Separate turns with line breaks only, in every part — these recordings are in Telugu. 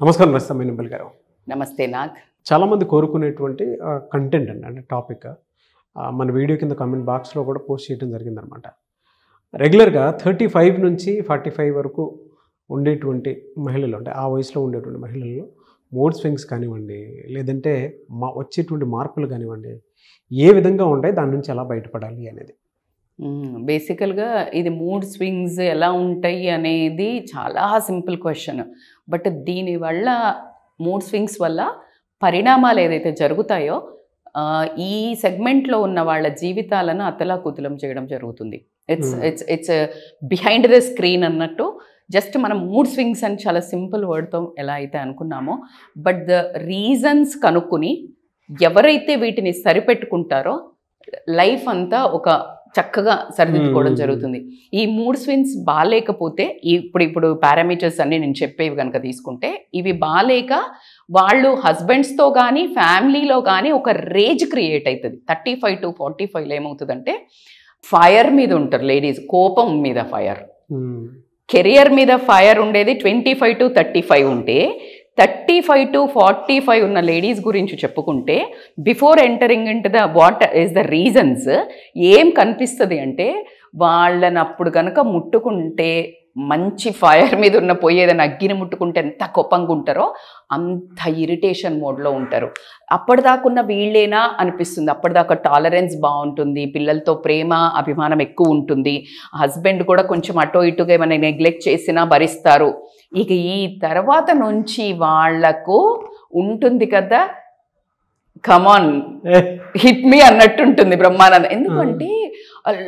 నమస్కారం రస్తా మీనుబల్ గారు.
నమస్తే నాగ్.
చాలామంది కోరుకునేటువంటి కంటెంట్ అండి, అంటే టాపిక్ మన వీడియో కింద కామెంట్ బాక్స్లో కూడా పోస్ట్ చేయడం జరిగిందనమాట. రెగ్యులర్గా 35 నుంచి 45 వరకు ఉండేటువంటి మహిళలు, అంటే ఆ వయసులో ఉండేటువంటి మహిళల్లో మూడ్ స్వింగ్స్ కానివ్వండి, లేదంటే వచ్చేటువంటి మార్పులు కానివ్వండి, ఏ విధంగా ఉంటాయి, దాని నుంచి ఎలా బయటపడాలి అనేది.
బేసికల్గా ఇది మూడ్ స్వింగ్స్ ఎలా ఉంటాయి అనేది చాలా సింపుల్ క్వశ్చన్. బట్ దీనివల్ల మూడ్ స్వింగ్స్ వల్ల పరిణామాలు ఏదైతే జరుగుతాయో ఈ సెగ్మెంట్లో ఉన్న వాళ్ళ జీవితాలను అతలాకుతలం చేయడం జరుగుతుంది. ఇట్స్ బిహైండ్ ద స్క్రీన్ అన్నట్టు. జస్ట్ మనం మూడ్ స్వింగ్స్ అని చాలా సింపుల్ వర్డ్తో ఎలా అయితే అనుకున్నామో, బట్ ద రీజన్స్ కనుక్కుని ఎవరైతే వీటిని సరిపెట్టుకుంటారో లైఫ్ అంతా ఒక చక్కగా సరిదిద్దుకోవడం జరుగుతుంది. ఈ మూడ్ స్వింగ్స్ బాగాలేకపోతే ఇప్పుడు పారామీటర్స్ అన్నీ నేను చెప్పేవి కనుక తీసుకుంటే, ఇవి బాగాలేక వాళ్ళు హస్బెండ్స్తో కానీ ఫ్యామిలీలో కానీ ఒక రేజ్ క్రియేట్ అవుతుంది. 35 to 45లో ఏమవుతుందంటే ఫైర్ మీద ఉంటారు లేడీస్, కోపం మీద ఫైర్, కెరియర్ మీద ఫైర్ ఉండేది 25 to 35 ఉంటే, 35 to 45 ఉన్న లేడీస్ గురించి చెప్పుకుంటే before entering into the what is the reasons ఏం కనిపిస్తుంది అంటే, వాళ్ళని అప్పుడు కనుక ముట్టుకుంటే మంచి ఫైర్ మీద ఉన్న పోయేదని అగ్గిని ముట్టుకుంటే ఎంత కోపంగా ఉంటారో అంత ఇరిటేషన్ మోడ్లో ఉంటారు. అప్పటిదాకున్న వీళ్ళేనా అనిపిస్తుంది. అప్పటిదాకా టాలరెన్స్ బాగుంటుంది, పిల్లలతో ప్రేమ అభిమానం ఎక్కువ ఉంటుంది, హస్బెండ్ కూడా కొంచెం అటో ఇటుగా ఏమైనా నెగ్లెక్ట్ చేసినా భరిస్తారు. ఇక ఈ తర్వాత నుంచి వాళ్లకు ఉంటుంది కదా, కమాన్ హిట్ మీ అన్నట్టుంటుంది బ్రహ్మానందం. ఎందుకంటే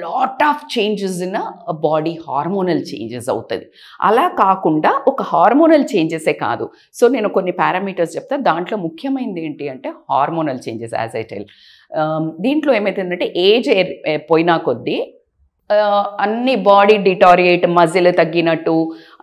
lot of changes in body, hormonal changes అవుతుంది. అలా కాకుండా ఒక హార్మోనల్ చేంజెసే కాదు. సో నేను కొన్ని పారామీటర్స్ చెప్తా. దాంట్లో ముఖ్యమైనది ఏంటి అంటే hormonal changes. As I tell, దీంట్లో ఏమవుతుందంటే ఏజ్ పోయినా కొద్దీ అన్ని బాడీ డిటారియేట్, మజిల్ తగ్గినట్టు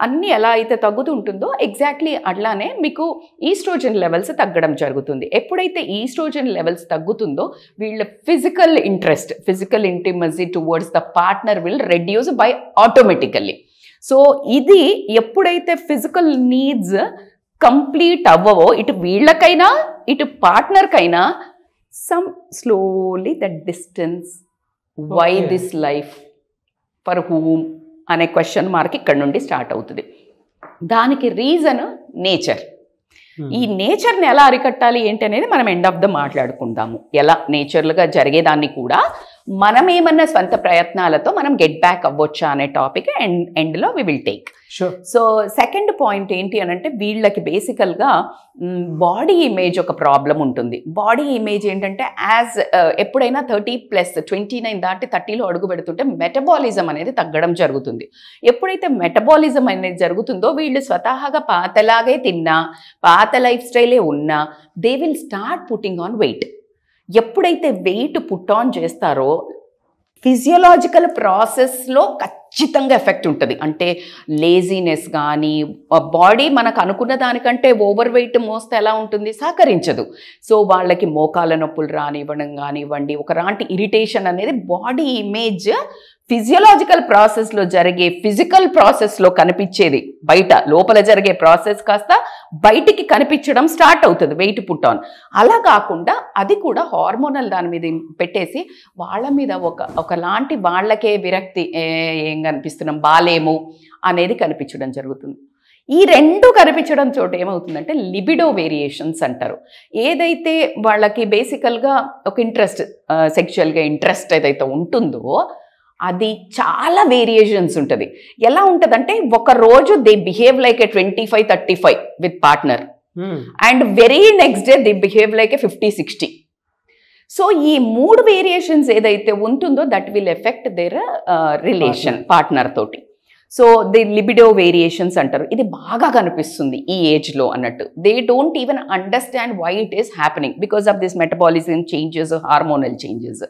అన్నీ ఎలా అయితే తగ్గుతుంటుందో ఎగ్జాక్ట్లీ అట్లానే మీకు ఈస్ట్రోజన్ లెవెల్స్ తగ్గడం జరుగుతుంది. ఎప్పుడైతే ఈస్ట్రోజన్ లెవెల్స్ తగ్గుతుందో వీళ్ళ physical interest, physical intimacy towards the partner will reduce by automatically. So ఇది ఎప్పుడైతే ఫిజికల్ నీడ్స్ కంప్లీట్ అవ్వవో ఇటు వీళ్ళకైనా ఇటు పార్ట్నర్కైనా some slowly that distance, why this life, for whom అనే క్వశ్చన్ మార్క్ ఇక్కడ నుండి స్టార్ట్ అవుతుంది. దానికి రీజన్ నేచర్. ఈ నేచర్ని ఎలా అరికట్టాలి ఏంటి అనేది మనం ఎండ్ ఆఫ్ ద మాట్లాడుకుందాము. ఎలా నేచర్లుగా జరిగేదాన్ని కూడా మనం ఏమన్నా స్వంత ప్రయత్నాలతో మనం గెట్ బ్యాక్ అవ్వచ్చా అనే టాపిక్ ఎండ్లో we will take. So second point ఏంటి అని అంటే, వీళ్ళకి బేసికల్గా బాడీ ఇమేజ్ ఒక ప్రాబ్లం ఉంటుంది. బాడీ ఇమేజ్ ఏంటంటే ఎప్పుడైనా 30+, 29 దాటి 30లో అడుగు పెడుతుంటే మెటబాలిజం అనేది తగ్గడం జరుగుతుంది. ఎప్పుడైతే మెటబాలిజం అనేది జరుగుతుందో వీళ్ళు స్వతహాగా పాతలాగే తిన్నా, పాత లైఫ్ స్టైలే ఉన్నా, they will start putting on weight. ఎప్పుడైతే వెయిట్ పుట్ ఆన్ చేస్తారో ఫిజియోలాజికల్ ప్రాసెస్లో ఖచ్చితంగా ఎఫెక్ట్ ఉంటుంది. అంటే లేజీనెస్ కానీ, బాడీ మనకు అనుకున్న దానికంటే ఓవర్ వెయిట్ మోస్తే ఎలా ఉంటుంది, సహకరించదు. సో వాళ్ళకి మోకాల నొప్పులు రానివ్వడం కానివ్వండి, ఒకలాంటి ఇరిటేషన్ అనేది బాడీ ఇమేజ్ ఫిజియోలాజికల్ ప్రాసెస్లో జరిగే ఫిజికల్ ప్రాసెస్లో కనిపించేది బయట, లోపల జరిగే ప్రాసెస్ కాస్త బయటికి కనిపించడం స్టార్ట్ అవుతుంది వెయిట్ పుట్ ఆన్. అలా కాకుండా అది కూడా హార్మోనల్ దాని మీద పెట్టేసి వాళ్ళ మీద ఒకలాంటి వాళ్ళకే విరక్తి, ఏం కనిపిస్తున్నాం, బాలేము అనేది కనిపించడం జరుగుతుంది. ఈ రెండు కనిపించడం చోట ఏమవుతుందంటే లిబిడో వేరియేషన్స్ అంటారు. ఏదైతే వాళ్ళకి బేసికల్గా ఒక ఇంట్రెస్ట్, సెక్షువల్గా ఇంట్రెస్ట్ ఏదైతే ఉంటుందో అది చాలా వేరియేషన్స్ ఉంటుంది. ఎలా ఉంటుందంటే ఒక రోజు they behave like a 25-35 with partner, and very next day they behave like a 50-60. So ఈ 3 వేరియేషన్స్ ఏదైతే ఉంటుందో that will effect their relation partner తోటి. సో ది లిబిడో వేరియేషన్స్ అంటారు. ఇది బాగా కనిపిస్తుంది ఈ ఏజ్లో అన్నట్టు. They don't even understand why it is happening because of this metabolism changes, hormonal changes.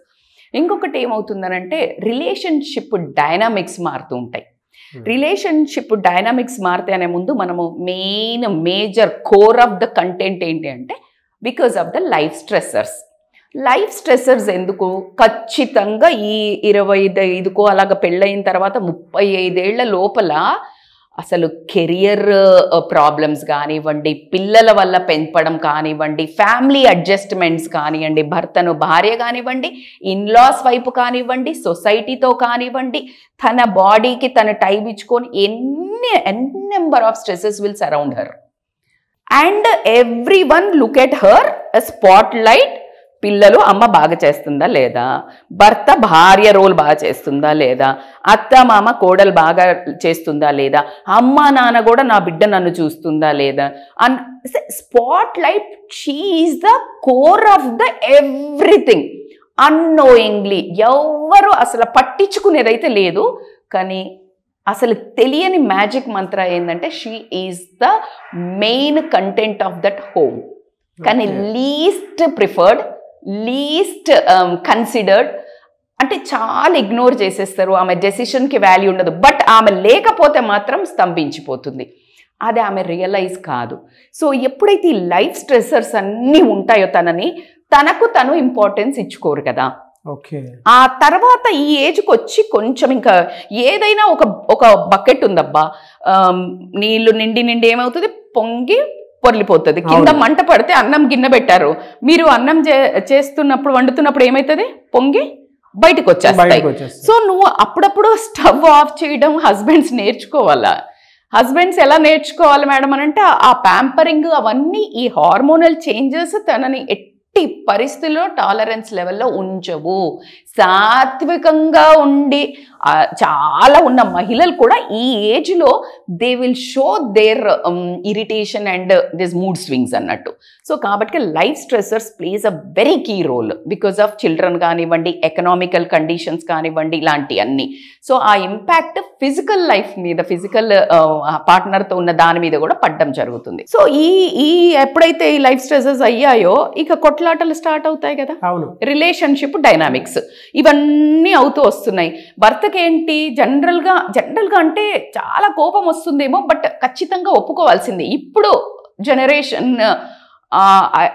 ఇంకొకటి ఏమవుతుందనంటే రిలేషన్షిప్ డైనామిక్స్ మారుతూ ఉంటాయి. రిలేషన్షిప్ డైనామిక్స్ మారితే అనే ముందు మనము major core of the content ఏంటి అంటే, because of the life stressors. Life stressors ఎందుకు? ఖచ్చితంగా ఈ 25కో అలాగ పెళ్ళయిన తర్వాత 35 ఏళ్ల లోపల అసలు కెరియర్ ప్రాబ్లమ్స్ కానివ్వండి, పిల్లల వల్ల పెంపడం కానివ్వండి, ఫ్యామిలీ అడ్జస్ట్మెంట్స్ కానివ్వండి, భర్తను భార్య కానివ్వండి, ఇన్లాస్ వైపు కానివ్వండి, సొసైటీతో కానివ్వండి, తన బాడీకి తను టైం ఇచ్చుకొని n number of stresses will surround her. And every one look at her spot light. పిల్లలు అమ్మ బాగా చేస్తుందా లేదా, భర్త భార్య రోల్ బాగా చేస్తుందా లేదా, అత్త మామ కోడలు బాగా చేస్తుందా లేదా, అమ్మ నాన్న కూడా నా బిడ్డ నన్ను చూస్తుందా లేదా, and spot light. She is the core of the everything. Annoyingly ఎవరు అసలు పట్టించుకునేదైతే లేదు, కానీ అసలు తెలియని మ్యాజిక్ మంత్ర ఏంటంటే she is the main content of that home. కానీ లీస్ట్ ప్రిఫర్డ్, లీస్ట్ కన్సిడర్డ్, అంటే చాలా ఇగ్నోర్ చేసేస్తారు. ఆమె డెసిషన్కి వాల్యూ ఉండదు. బట్ ఆమె లేకపోతే మాత్రం స్తంభించిపోతుంది. అది ఆమె రియలైజ్ కాదు. సో ఎప్పుడైతే ఈ లైఫ్ స్ట్రెసర్స్ అన్నీ ఉంటాయో తనకు తను ఇంపార్టెన్స్ ఇచ్చుకోరు కదా. ఆ తర్వాత ఈ ఏజ్కి వచ్చి కొంచెం ఇంకా ఏదైనా ఒక బకెట్ ఉందబ్బా, నీళ్లు నిండి ఏమవుతుంది, పొంగి పొర్లిపోతుంది. కింద మంట పడితే అన్నం గిన్నె పెట్టారు, మీరు అన్నం చేస్తున్నప్పుడు వండుతున్నప్పుడు ఏమవుతుంది, పొంగి బయటకు వచ్చేస్తాయి. సో నువ్వు అప్పుడప్పుడు స్టవ్ ఆఫ్ చేయడం హస్బెండ్స్ నేర్చుకోవాలా. హస్బెండ్స్ ఎలా నేర్చుకోవాలి మేడం అని అంటే, ఆ ప్యాంపరింగ్ అవన్నీ, ఈ హార్మోనల్ చేంజెస్ తనని ఎట్టి పరిస్థితుల్లో టాలరెన్స్ లెవెల్లో ఉంచవు. సాత్వికంగా ఉండి చాలా ఉన్న మహిళలు కూడా ఈ ఏజ్లో they will show their irritation and this mood swings అన్నట్టు. సో కాబట్టి life stressors place a very key role because of children కానివ్వండి, ఎకనామికల్ కండిషన్స్ కానివ్వండి, ఇలాంటి అన్నీ. సో ఆ ఇంపాక్ట్ ఫిజికల్ లైఫ్ మీద, ఫిజికల్ పార్ట్నర్తో ఉన్న దాని మీద కూడా పడడం జరుగుతుంది. సో ఈ ఎప్పుడైతే ఈ లైఫ్ స్ట్రెసెస్ అయ్యాయో ఇక కొట్లాటలు స్టార్ట్ అవుతాయి కదా. రిలేషన్షిప్ డైనామిక్స్ ఇవన్నీ అవుతూ వస్తున్నాయి. భర్తకి ఏంటి జనరల్గా అంటే చాలా కోపం వస్తుందేమో, బట్ ఖచ్చితంగా ఒప్పుకోవాల్సిందే. ఇప్పుడు generation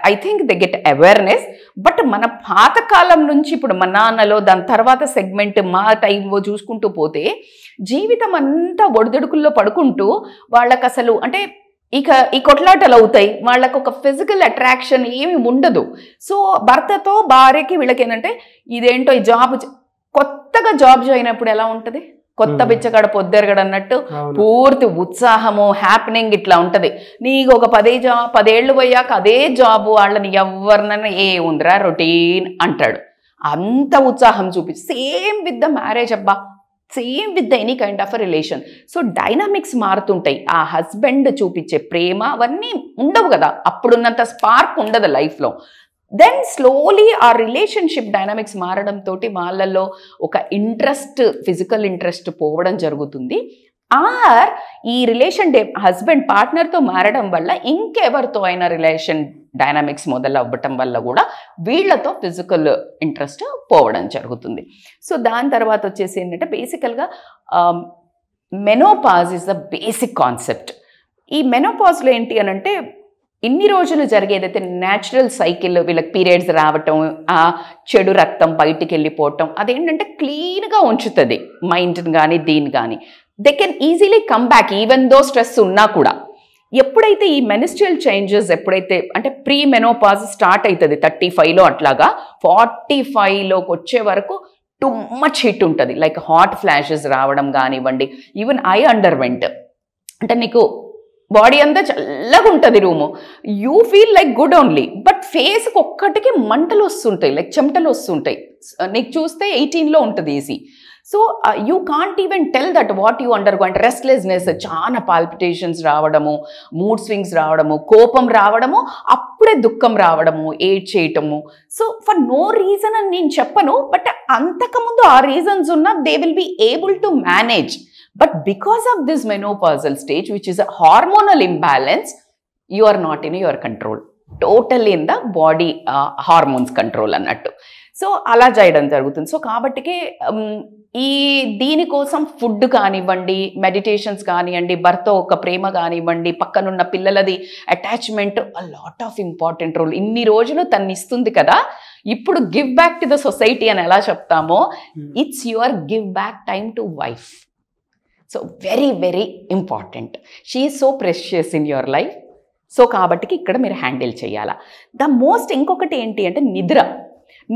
I think they get awareness. But మన పాతకాలం నుంచి ఇప్పుడు మా నాన్నలో, దాని తర్వాత సెగ్మెంట్ మా టైంలో చూసుకుంటూ పోతే జీవితం అంతా ఒడిదుడుకుల్లో పడుకుంటూ వాళ్ళకి అసలు అంటే ఇక ఈ కొట్లాటలు అవుతాయి. వాళ్ళకు ఒక ఫిజికల్ అట్రాక్షన్ ఏమి ఉండదు. సో భర్తతో భార్యకి వీళ్ళకి ఏంటంటే ఇదేంటో ఈ జాబ్, కొత్తగా జాబ్ జాయిన్ అయినప్పుడు ఎలా ఉంటుంది, కొత్త బిచ్చగాడ పొద్దెరగడ అన్నట్టు పూర్తి ఉత్సాహము, హ్యాపెనింగ్ ఇట్లా ఉంటుంది. నీకు ఒక 10 ఏళ్ళు పోయాక అదే జాబ్ వాళ్ళని ఎవరినైనా ఏ ఉందిరా రొటీన్ అంటాడు. అంత ఉత్సాహం చూపించి సేమ్ విత్ ద మ్యారేజ్ అబ్బా, same with any kind of a relation. So dynamics మారుతుంటాయి. ఆ హస్బెండ్ చూపించే ప్రేమ అవన్నీ ఉండవు కదా, అప్పుడున్నంత స్పార్క్ ఉండదు లైఫ్లో. దెన్ స్లోలీ ఆ రిలేషన్షిప్ డైనామిక్స్ మారడంతో వాళ్ళల్లో ఒక ఇంట్రెస్ట్, ఫిజికల్ ఇంట్రెస్ట్ పోవడం జరుగుతుంది. ఆర్ ఈ రిలేషన్ హస్బెండ్ పార్ట్నర్తో మారడం వల్ల ఇంకెవరితో అయినా రిలేషన్ డైనామిక్స్ మొదలవ్వటం వల్ల కూడా వీళ్ళతో ఫిజికల్ ఇంట్రెస్ట్ పోవడం జరుగుతుంది. సో దాని తర్వాత వచ్చేసి ఏంటంటే బేసికల్గా menopause is the basic concept. ఈ మెనోపాజ్లో ఏంటి అని అంటే ఇన్ని రోజులు జరిగేదైతే న్యాచురల్ సైకిల్, వీళ్ళకి పీరియడ్స్ రావటం, ఆ చెడు రక్తం బయటికి వెళ్ళిపోవటం, అదేంటంటే క్లీన్గా ఉంచుతుంది మైండ్ని కానీ దీన్ని కానీ. They can easily come back even though stress ఉన్నా కూడా. ఎప్పుడైతే ఈ మెనిస్ట్రియల్ చేంజెస్ ఎప్పుడైతే అంటే ప్రీ మెనోపాజ్ స్టార్ట్ అవుతుంది 35లో, అట్లాగా 45లోకి వచ్చే వరకు టూ మచ్ హిట్ ఉంటుంది. లైక్ హాట్ ఫ్లాషెస్ రావడం కానివ్వండి, ఈవెన్ ఐ అండర్వెంట్, అంటే నీకు బాడీ అంతా చల్లగా ఉంటుంది room, you feel like good only, but ఫేస్కి ఒక్కటికి మంటలు వస్తుంటాయి, లైక్ చెమటలు వస్తుంటాయి. నీకు చూస్తే 18లో ఉంటుంది AC. So you can't even tell that what you undergo. అంటే రెస్ట్లెస్నెస్, చాలా పాల్పిటేషన్స్ రావడము, మూడ్ స్వింగ్స్ రావడము, కోపం రావడము, అప్పుడే దుఃఖం రావడము, ఏడ్ చేయటము. సో ఫర్ నో రీజన్ అని నేను చెప్పను, బట్ అంతకుముందు ఆ రీజన్స్ ఉన్న they will be able to manage. But because of this menopausal stage, which is a hormonal imbalance, you are not in your control. Totally in the body hormones control అన్నట్టు. సో అలా చేయడం జరుగుతుంది. సో కాబట్టికే ఈ దీనికోసం ఫుడ్ కానివ్వండి, మెడిటేషన్స్ కానివ్వండి, భర్త ఒక ప్రేమ కానివ్వండి, పక్కనున్న పిల్లలది attachment, a lot of important role. ఇన్ని రోజులు తను ఇస్తుంది కదా, ఇప్పుడు give back to the society అని ఎలా చెప్తామో, it's your give back time to wife. So very very important. She is so precious in your life. So కాబట్టి ఇక్కడ మీరు హ్యాండిల్ చేయాలా. ఇంకొకటి ఏంటి అంటే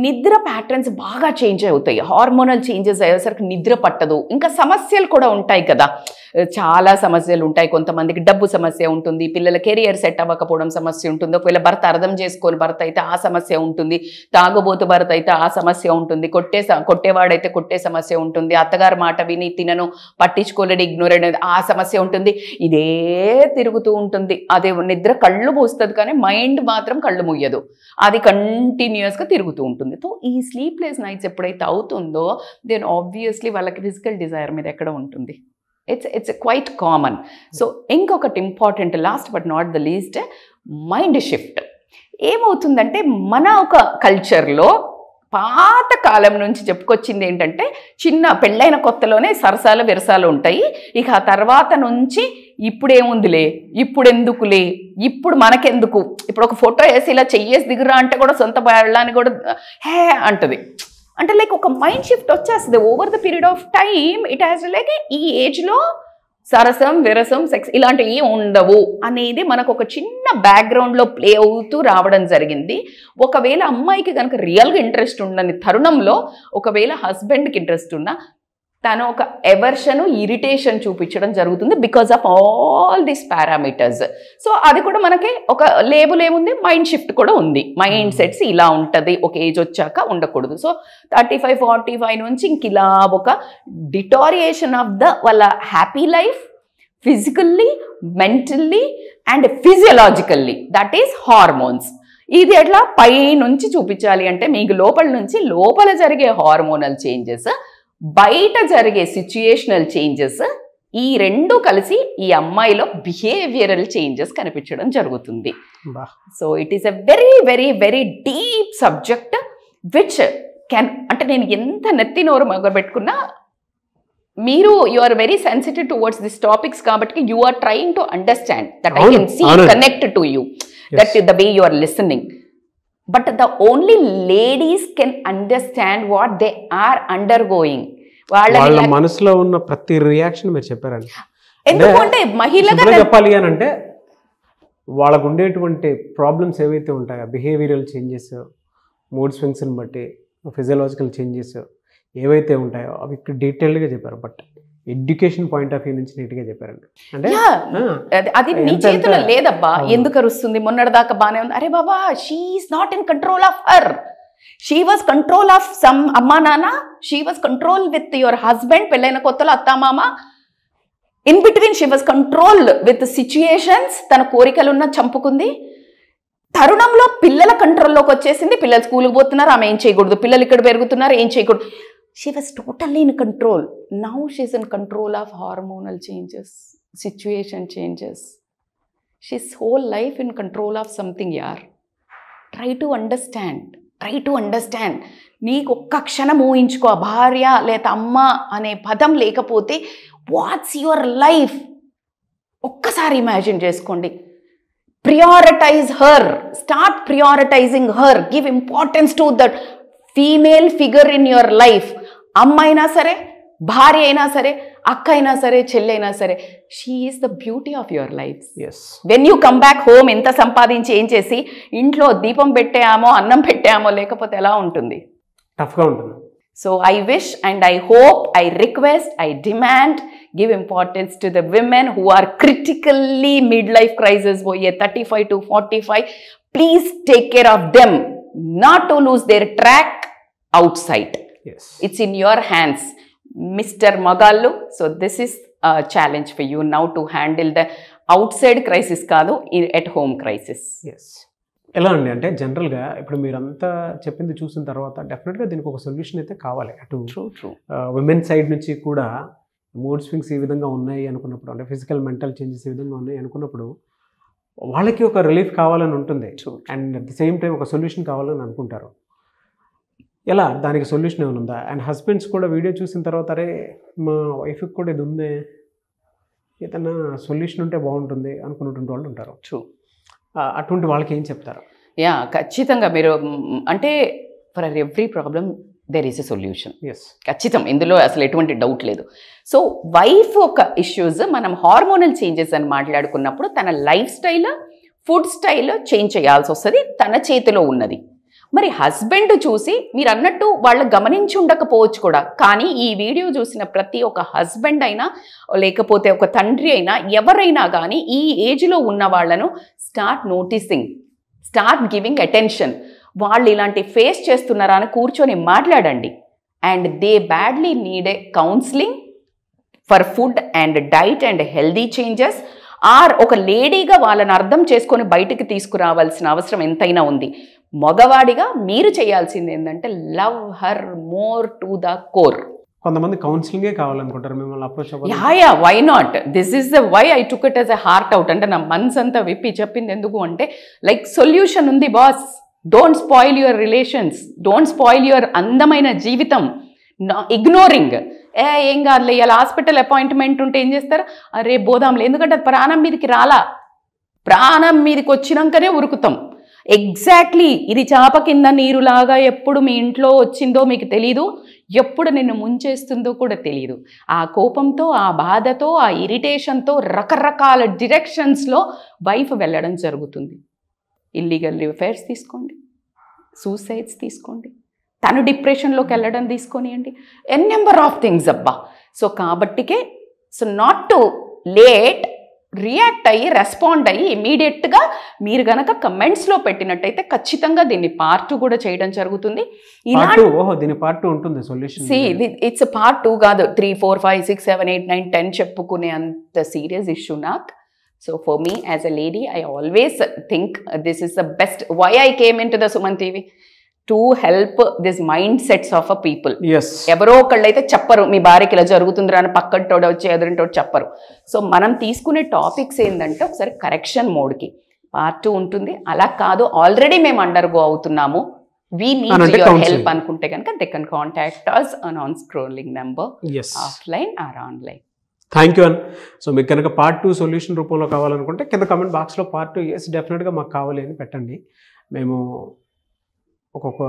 నిద్ర ప్యాటర్న్స్ బాగా చేంజ్ అవుతాయి. హార్మోనల్ చేంజెస్ అయ్యేసరికి నిద్ర పట్టదు. ఇంకా సమస్యలు కూడా ఉంటాయి కదా, చాలా సమస్యలు ఉంటాయి. కొంతమందికి డబ్బు సమస్య ఉంటుంది, పిల్లల కెరియర్ సెట్ అవ్వకపోవడం సమస్య ఉంటుంది, ఒకవేళ భర్త అర్థం చేసుకొని భర్త అయితే ఆ సమస్య ఉంటుంది, తాగుబోతు భర్త అయితే ఆ సమస్య ఉంటుంది, కొట్టేవాడైతే కొట్టే సమస్య ఉంటుంది, అత్తగారి మాట విని తినను పట్టించుకోలేడు ఇగ్నోరెంట్ ఆ సమస్య ఉంటుంది. ఇదే తిరుగుతూ ఉంటుంది. అదే నిద్ర కళ్ళు మూస్తుంది కానీ మైండ్ మాత్రం కళ్ళు మూయదు, అది కంటిన్యూస్గా తిరుగుతూ ఉంటుంది. సో ఈ స్లీప్లెస్ నైట్స్ ఎప్పుడైతే అవుతుందో దెన్ ఆబ్వియస్లీ వాళ్ళకి ఫిజికల్ డిజైర్ మీద ఎక్కడ ఉంటుంది. It's quite common. సో ఇంకొకటి important, last but not the least, mind shift. ఏమవుతుందంటే మన ఒక కల్చర్లో పాత కాలం నుంచి చెప్పుకొచ్చింది ఏంటంటే చిన్న పెళ్ళైన కొత్తలోనే సరసాలు విరసాలు ఉంటాయి, ఇక ఆ తర్వాత నుంచి ఇప్పుడేముందిలే, ఇప్పుడెందుకులే, ఇప్పుడు మనకెందుకు, ఇప్పుడు ఒక ఫోటో వేసి ఇలా చెయ్యేసి దిగురా అంటే కూడా సొంత పెళ్ళాన్ని కూడా హే అంటది. అంటే లైక్ ఒక మైండ్ షిఫ్ట్ వచ్చేస్తుంది over the period of time. It has like ఈ ఏజ్లో సరసం విరసం సెక్స్ ఇలాంటివి ఉండవు అనేది మనకు ఒక చిన్న బ్యాక్గ్రౌండ్లో ప్లే అవుతూ రావడం జరిగింది. ఒకవేళ అమ్మాయికి కనుక రియల్గా ఇంట్రెస్ట్ ఉండని తరుణంలో ఒకవేళ హస్బెండ్కి ఇంట్రెస్ట్ ఉన్నా తను ఒక ఎవర్షన్ ఇరిటేషన్ చూపించడం జరుగుతుంది because of all these parameters. So అది కూడా మనకి ఒక లేబుల్ ఏముంది, మైండ్ షిఫ్ట్ కూడా ఉంది. మైండ్ సెట్స్ ఇలా ఉంటుంది, ఒక ఏజ్ వచ్చాక ఉండకూడదు. సో 35-45 నుంచి ఇంక ఇలా ఒక డిటారియేషన్ ఆఫ్ వాళ్ళ happy life physically, mentally and physiologically, that is hormones. ఇది ఎట్లా పై నుంచి చూపించాలి అంటే మీకు లోపల జరిగే హార్మోనల్ చేంజెస్, బయట జరిగే సిచ్యుయేషనల్ చేంజెస్, ఈ రెండు కలిసి ఈ అమ్మాయిలో బిహేవియరల్ చేంజెస్ కనిపించడం జరుగుతుంది. So it is a very very very deep subject which can, అంటే నేను ఎంత నెత్తి నోరు మొదలుపెట్టుకున్నా మీరు you are very sensitive towards this topics కాబట్టి you are trying to understand that I can see connect to you, that the way you are listening. But the only ladies can understand what they are undergoing.
వాళ్ళ మనసులో ఉన్న ప్రతి రియాక్షన్ మీరు చెప్పారండి.
ఎందుకంటే మహిళగా
చెప్పాలి అని అంటే వాళ్ళకు ఉండేటువంటి ప్రాబ్లమ్స్ ఏవైతే ఉంటాయో, బిహేవియరల్ చేంజెస్, మూడ్ స్వింగ్స్ని బట్టి ఫిజియలాజికల్ చేంజెస్ ఏవైతే ఉంటాయో అవి ఇక్కడ డీటెయిల్డ్గా చెప్పారు. But education point of view నుంచి నీట్గా చెప్పారండి. అంటే
అది నీ చేతిలో లేదబ్బా, ఎందుకు అరుస్తుంది, మొన్నటిదాకా బాగానే ఉంది, అరే బాబా she is not in control of her, she was control of some అమ్మా నాన్న, she was control with your husband, పెళ్ళైన కొత్తలో అత్తామామ, in between she was control with situations, తన కోరికలున్న చంపుకుంది. తరుణంలో పిల్లల కంట్రోల్లోకి వచ్చేసింది, పిల్లలు స్కూల్కి పోతున్నారు, ఆమె ఏం చేయకూడదు, పిల్లలు ఇక్కడ పెరుగుతున్నారు, ఏం చేయకూడదు. She was totally in control. Now she's in control of hormonal changes, situation changes. She's whole life in control of something, yaar. Try to understand. నీకు ఒక్క క్షణం ఊహించుకో, భార్య లేదా అమ్మ అనే పదం లేకపోతే వాట్స్ యువర్ లైఫ్ ఒక్కసారి ఇమాజిన్ చేసుకోండి. Prioritize her. Start prioritizing her. Give importance to that female figure in your life. అమ్మ అయినా సరే, భార్య అయినా సరే, అక్క అయినా సరే, చెల్లైనా సరే, she is the beauty of your life. When you come back home ఎంత సంపాదించి ఏం చేసి ఇంట్లో దీపం పెట్టామో, అన్నం పెట్టామో, లేకపోతే ఎలా ఉంటుంది,
టఫ్గా ఉంటుంది.
So I wish and I hope, I request, I demand, give importance to the women who are critically midlife crisis, 35 to 45. Please take care of them, not to lose their track outside.
Yes,
it's in your hands, Mr. Magallu. So this is a challenge for you now to handle the outside crisis కాదు, at home crisis.
Yes. ఎలా అండి అంటే జనరల్గా ఇప్పుడు మీరంతా చెప్పింది చూసిన తర్వాత డెఫినెట్గా దీనికి ఒక సొల్యూషన్ అయితే కావాలి. అటు విమెన్ సైడ్ నుంచి కూడా మూడ్ స్వింగ్స్ ఈ విధంగా ఉన్నాయి అనుకున్నప్పుడు, అంటే ఫిజికల్ మెంటల్ చేంజెస్ ఈ విధంగా ఉన్నాయి అనుకున్నప్పుడు వాళ్ళకి ఒక రిలీఫ్ కావాలని ఉంటుంది, and at the same time ఒక సొల్యూషన్ కావాలని అనుకుంటారు. ఎలా దానికి సొల్యూషన్ ఏమైనా ఉందా? అండ్ హస్బెండ్స్ కూడా వీడియో చూసిన తర్వాత అరే మా వైఫ్కి కూడా ఇది ఉందే, ఏదైనా సొల్యూషన్ ఉంటే బాగుంటుంది అనుకున్నటువంటి వాళ్ళు ఉంటారు. అటువంటి వాళ్ళకి ఏం చెప్తారు?
ఖచ్చితంగా మీరు అంటే for every problem there is a solution.
Yes,
ఖచ్చితం, ఇందులో అసలు ఎటువంటి డౌట్ లేదు. సో వైఫ్ ఒక ఇష్యూస్ మనం హార్మోనల్ చేంజెస్ అని మాట్లాడుకున్నప్పుడు తన life style, food style change చేయాల్సి వస్తుంది, తన చేతిలో ఉన్నది. మరి హస్బెండ్ చూసి మీరు అన్నట్టు వాళ్ళు గమనించి ఉండకపోవచ్చు కూడా, కానీ ఈ వీడియో చూసిన ప్రతి ఒక్క హస్బెండ్ అయినా లేకపోతే ఒక తండ్రి అయినా ఎవరైనా కానీ ఈ ఏజ్లో ఉన్న వాళ్ళను start noticing, start giving attention. వాళ్ళు ఇలాంటి ఫేస్ చేస్తున్నారా అని కూర్చొని మాట్లాడండి. And they badly need a counselling for food and diet and healthy changes. Or ఒక లేడీగా వాళ్ళని అర్థం చేసుకొని బయటికి తీసుకురావాల్సిన అవసరం ఎంతైనా ఉంది. మగవాడిగా మీరు చేయాల్సింది ఏంటంటే love her more to the core.
కొంతమంది కౌన్సిలింగే కావాలనుకుంటారు, మిమ్మల్ని అప్రోచ్ అవ్వాలి.
Ya why not, this is the way I took it as a heart out. అంటే నా మనసు అంతా విప్పి చెప్పింది ఎందుకు అంటే లైక్ సొల్యూషన్ ఉంది boss. Don't spoil your relations, don't spoil your అందమైన జీవితం. ఇగ్నోరింగ్ ఏం కాదులే, ఇలా హాస్పిటల్ అపాయింట్మెంట్ ఉంటే ఏం చేస్తారు, అరే బోదాంలే, ఎందుకంటే ప్రాణం మీదకి రాలా, ప్రాణం మీదకి వచ్చినాకనే ఉరుకుతాం. ఎగ్జాక్ట్లీ ఇది చాప కింద నీరులాగా ఎప్పుడు మీ ఇంట్లో వచ్చిందో మీకు తెలీదు, ఎప్పుడు నిన్ను ముంచేస్తుందో కూడా తెలియదు. ఆ కోపంతో, ఆ బాధతో, ఆ ఇరిటేషన్తో రకరకాల డిరెక్షన్స్లో వైఫ్ వెళ్ళడం జరుగుతుంది. ఇల్లీగల్ అఫైర్స్ తీసుకోండి, సూసైడ్స్ తీసుకోండి, తను డిప్రెషన్లోకి వెళ్ళడం తీసుకొనియండి, ఎన్ నెంబర్ ఆఫ్ థింగ్స్ అబ్బా. సో కాబట్టికే so not too late, react అయ్యి రెస్పాండ్ అయ్యి ఇమీడియట్గా మీరు గనక కమెంట్స్లో పెట్టినట్టయితే ఖచ్చితంగా దీన్ని పార్ట్ 2 కూడా చేయడం జరుగుతుంది.
దీని పార్ట్ 2 ఉంటుంది సొల్యూషన్.
ఇట్స్ పార్ట్ 2 కాదు, 3, 4, 5, 6, 7, 8, 9, 10 చెప్పుకునే అంత సీరియస్ ఇష్యూ నాకు. So for me as a lady, I always think this is the best. Why I came into the Suman TV? To help this mindsets of a people.
Yes.
ఎవరో ఒకళ్ళైతే చెప్పరు మీ భార్యకి ఇలా జరుగుతుందిరా అని, పక్కటోడు వచ్చి ఎదురింటోడు చెప్పరు. సో మనం తీసుకునే టాపిక్స్ ఏంటంటే ఒకసారి కరెక్షన్ మోడ్కి పార్ట్ 2 ఉంటుంది. అలా కాదు ఆల్రెడీ మేము అండర్గో అవుతున్నాము, వీ నీడ్ యువర్ హెల్ప్ అనుకుంటే కనుక they can contact us on scrolling number, offline or online.
Thank you an. So మీకు కనుక పార్ట్ 2 సొల్యూషన్ రూపంలో కావాలనుకుంటే కింద కమెంట్ బాక్స్లో పార్ట్ 2 ఎస్ డెఫినెట్గా మాకు కావాలి అని పెట్టండి. మేము ఒక్కొక్క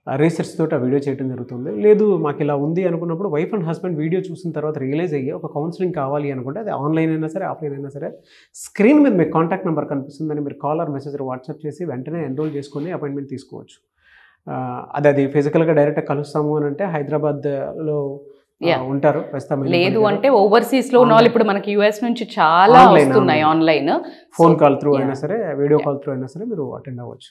రీసెర్చ్ తోటి ఆ వీడియో చేయడం జరుగుతుంది. లేదు మాకు ఇలా ఉంది అనుకున్నప్పుడు వైఫ్ అండ్ హస్బెండ్ వీడియో చూసిన తర్వాత రియలైజ్ అయ్యి ఒక కౌన్సిలింగ్ కావాలి అనుకుంటే అది ఆన్లైన్ అయినా సరే ఆఫ్లైన్ అయినా సరే స్క్రీన్ మీద మీకు కాంటాక్ట్ నెంబర్ కనిపిస్తుందని మీరు కాల్ ఆర్ మెసేజ్ వాట్సాప్ చేసి వెంటనే ఎన్రోల్ చేసుకొని అపాయింట్మెంట్ తీసుకోవచ్చు. అది ఫిజికల్గా డైరెక్ట్గా కలుస్తాము అని అంటే హైదరాబాద్లో ఉంటారు,
లేదు అంటే ఓవర్సీస్ లో ఉన్న వాళ్ళు ఇప్పుడు మనకి యుఎస్ నుంచి చాలా వస్తున్నాయి ఆన్లైన్,
ఫోన్ కాల్ త్రూ అయినా సరే వీడియో కాల్ త్రూ అయినా సరే మీరు అటెండ్ అవ్వచ్చు.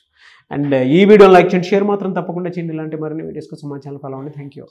అండ్ ఈ వీడియో లైక్ చేయండి, షేర్ మాత్రం తప్పకుండా చేయండి. ఇలాంటి మరిన్ని వీడియోస్ కోసం మా ఛానల్ ఫాలో అవ్వండి. Thank you.